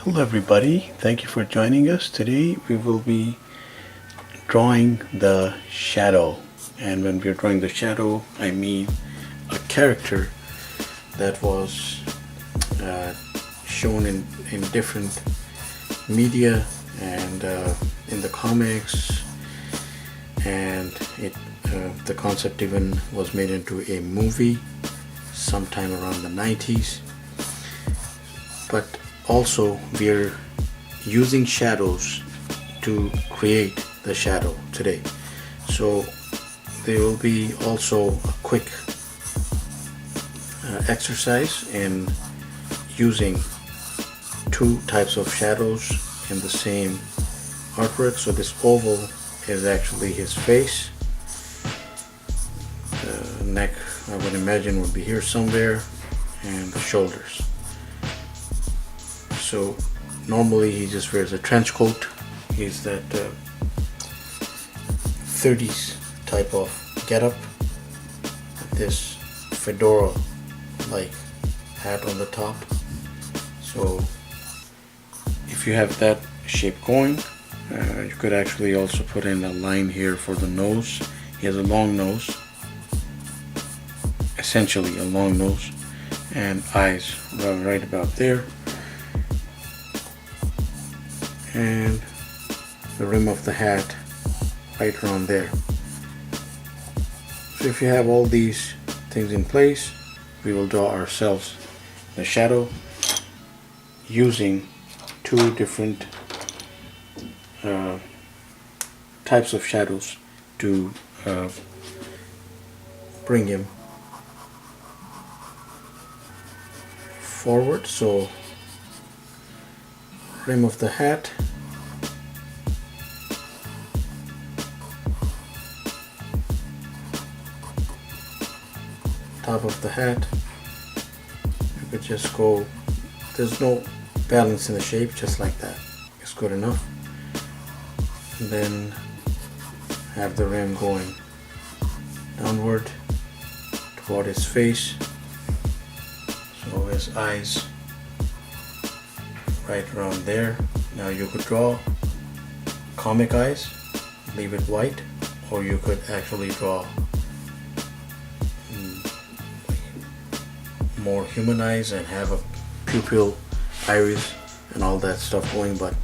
Hello everybody, thank you for joining us. Today we will be drawing the shadow, and when we're drawing the shadow I mean a character that was shown in different media and in the comics, and the concept even was made into a movie sometime around the 90s. But also we're using shadows to create the shadow today. So there will be also a quick exercise in using two types of shadows in the same artwork. So this oval is actually his face. The neck, I would imagine, would be here somewhere, and the shoulders. So normally he just wears a trench coat. He's that 30s type of getup, this fedora like hat on the top. So if you have that shape going, you could actually also put in a line here for the nose. He has a long nose, essentially a long nose, and eyes right about there, and the rim of the hat right around there. So if you have all these things in place, we will draw ourselves the shadow using two different types of shadows to bring him forward. So rim of the hat, top of the hat. You could just go, there's no balance in the shape, just like that. It's good enough. And then have the rim going downward toward his face, so his eyes right around there. Now you could draw comic eyes, leave it white, or you could actually draw more human eyes and have a pupil, iris, and all that stuff going, but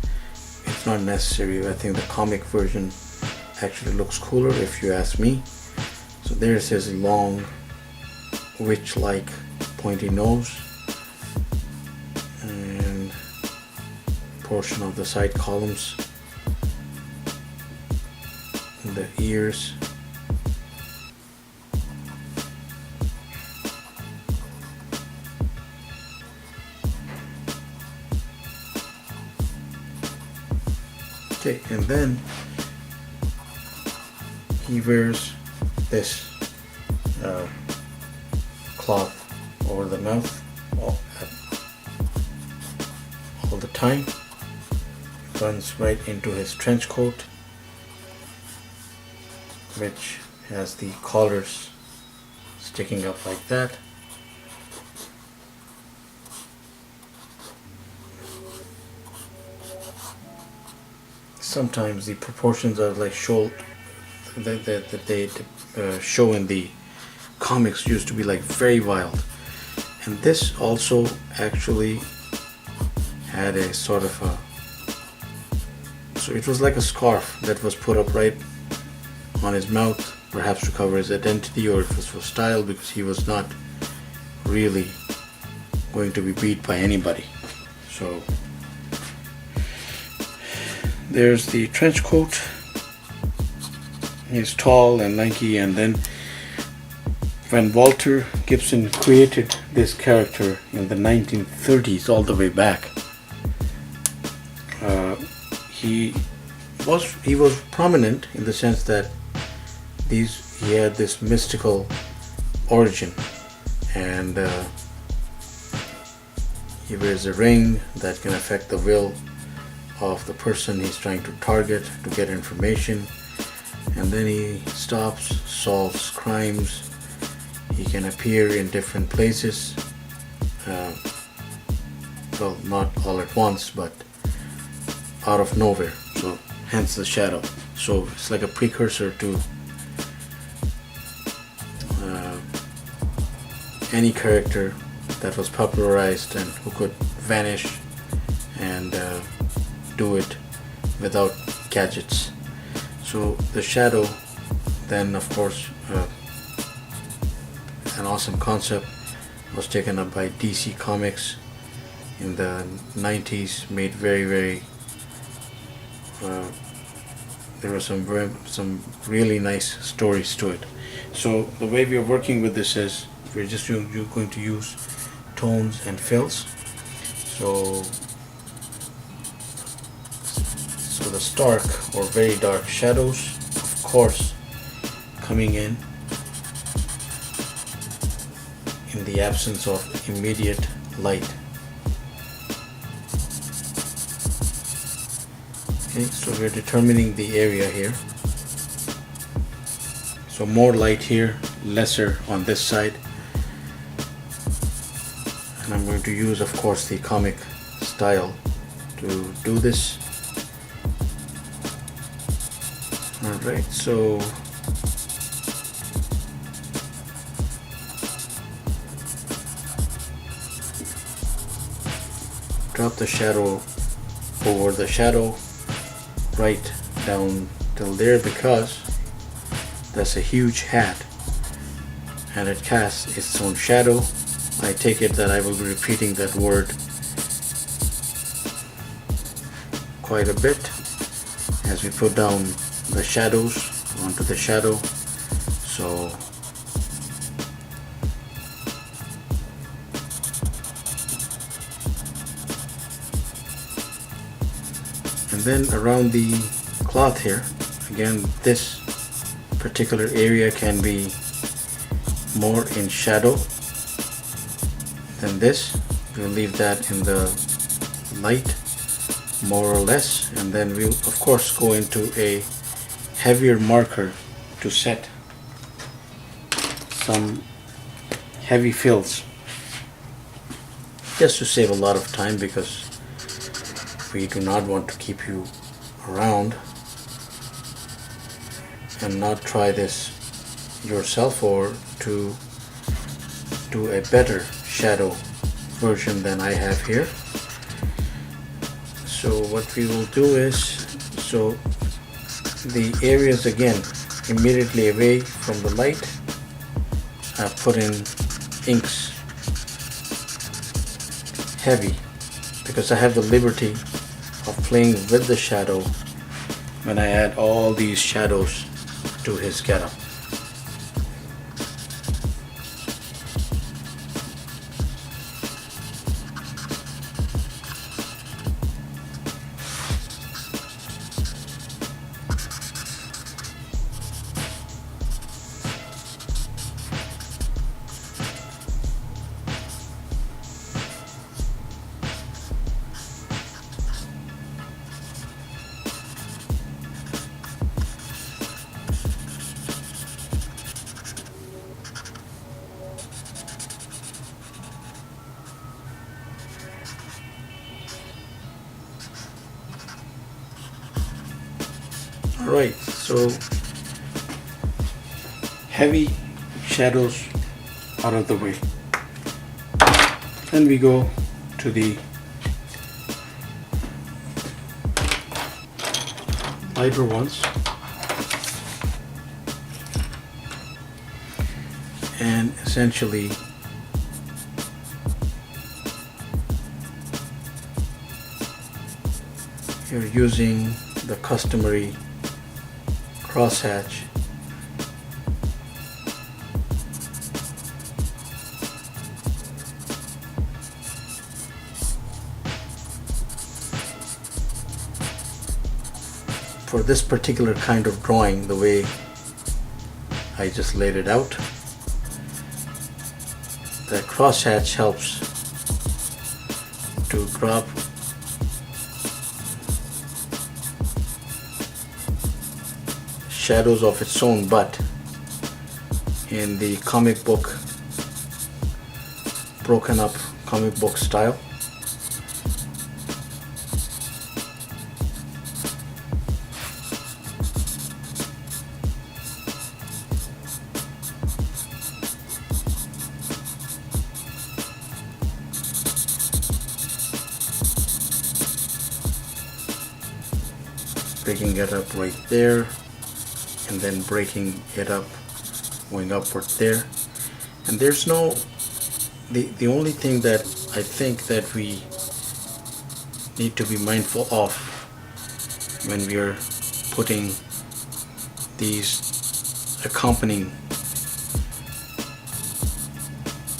it's not necessary. I think the comic version actually looks cooler if you ask me. So there's his long witch-like pointy nose and portion of the side columns and the ears. Okay, and then he wears this cloth over the mouth all the time. It runs right into his trench coat, which has the collars sticking up like that. Sometimes the proportions are like that they show in the comics used to be like very wild, and this also actually had a sort of so it was like a scarf that was put up right on his mouth, perhaps to cover his identity, or it was for style, because he was not really going to be beat by anybody. So there's the trench coat. He's tall and lanky, and then when Walter Gibson created this character in the 1930s, all the way back, he was prominent in the sense that he had this mystical origin, and he wears a ring that can affect the will of the person he's trying to target to get information, and then he stops, solves crimes. He can appear in different places. well, not all at once, but out of nowhere, so hence the shadow. So it's like a precursor to any character that was popularized and who could vanish and do it without gadgets. So the shadow, then of course, an awesome concept, was taken up by DC Comics in the 90s, made very there were some really nice stories to it. So the way we are working with this is we're just going to use tones and fills. So the stark or very dark shadows, of course, coming in the absence of immediate light. Okay, so we're determining the area here. So more light here, lesser on this side. And I'm going to use, of course, the comic style to do this. Alright, so drop the shadow over the shadow right down till there, because that's a huge hat and it casts its own shadow. I take it that I will be repeating that word quite a bit as we put down the shadows onto the shadow. So and then around the cloth here, again, this particular area can be more in shadow than this. We'll leave that in the light more or less, and then we'll of course go into a heavier marker to set some heavy fills, just to save a lot of time, because we do not want to keep you around and not try this yourself, or to do a better shadow version than I have here. So what we will do is, so the areas again immediately away from the light, I put in inks heavy, because I have the liberty of playing with the shadow when I add all these shadows to his getup. Alright, so heavy shadows out of the way. Then we go to the lighter ones, and essentially you're using the customary crosshatch for this particular kind of drawing, the way I just laid it out. The crosshatch helps to drop shadows of its own, but in the comic book, broken up comic book style. breaking it up right there, and then breaking it up going upward there. And there's no, the only thing that I think that we need to be mindful of when we are putting these accompanying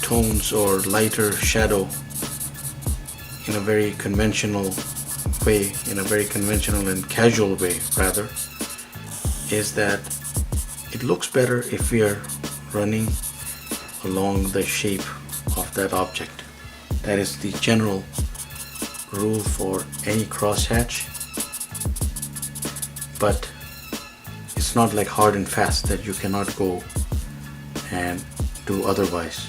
tones or lighter shadow in a very conventional way, in a very conventional and casual way rather, is that it looks better if we are running along the shape of that object. That is the general rule for any crosshatch, but it's not like hard and fast that you cannot go and do otherwise.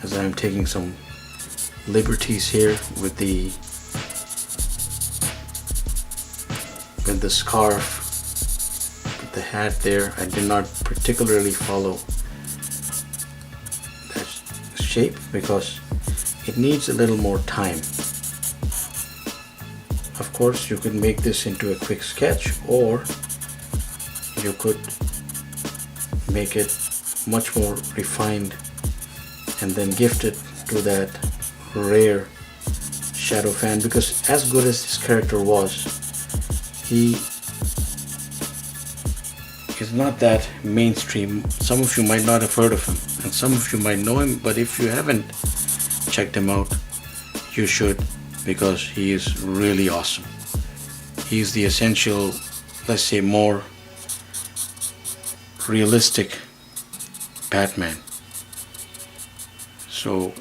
As I'm taking some liberties here with the scarf, with the hat there, I did not particularly follow that shape because it needs a little more time. Of course, you could make this into a quick sketch, or you could make it much more refined and then gift it to that rare shadow fan, because as good as this character was, he is not that mainstream. Some of you might not have heard of him, and some of you might know him, but if you haven't checked him out, you should, because he is really awesome. He's the essential, let's say, more realistic Batman. So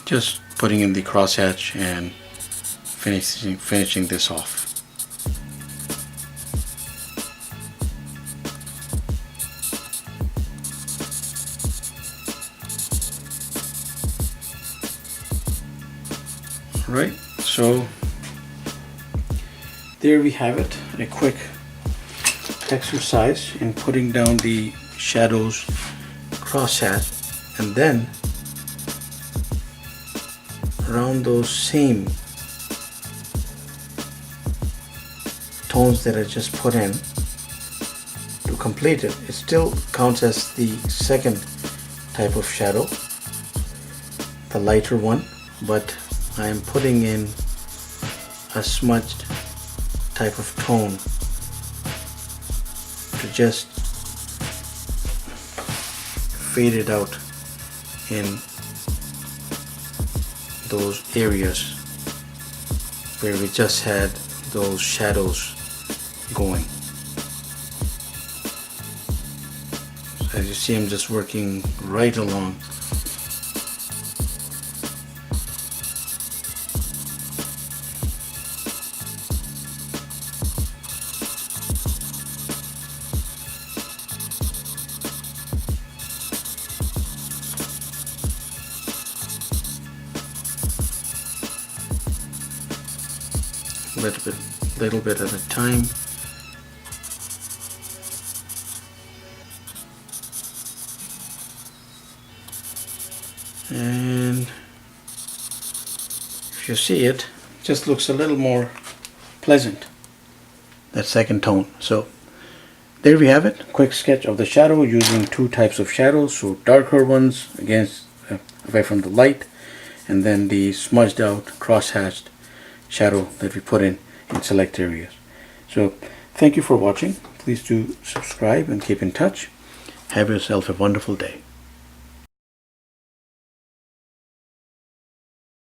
just putting in the crosshatch and finishing this off. Alright, so there we have it, a quick exercise in putting down the shadows crosshatch, and then around those same tones that I just put in to complete it. It still counts as the second type of shadow, the lighter one, but I am putting in a smudged type of tone to just fade it out in those areas where we just had those shadows going. So as you see, I'm just working right along. Little bit at a time. And if you see it, just looks a little more pleasant, that second tone. So there we have it, quick sketch of the shadow using two types of shadows, so darker ones against away from the light, and then the smudged out cross-hatched shadow that we put in select areas. So thank you for watching. Please do subscribe and keep in touch. Have yourself a wonderful day.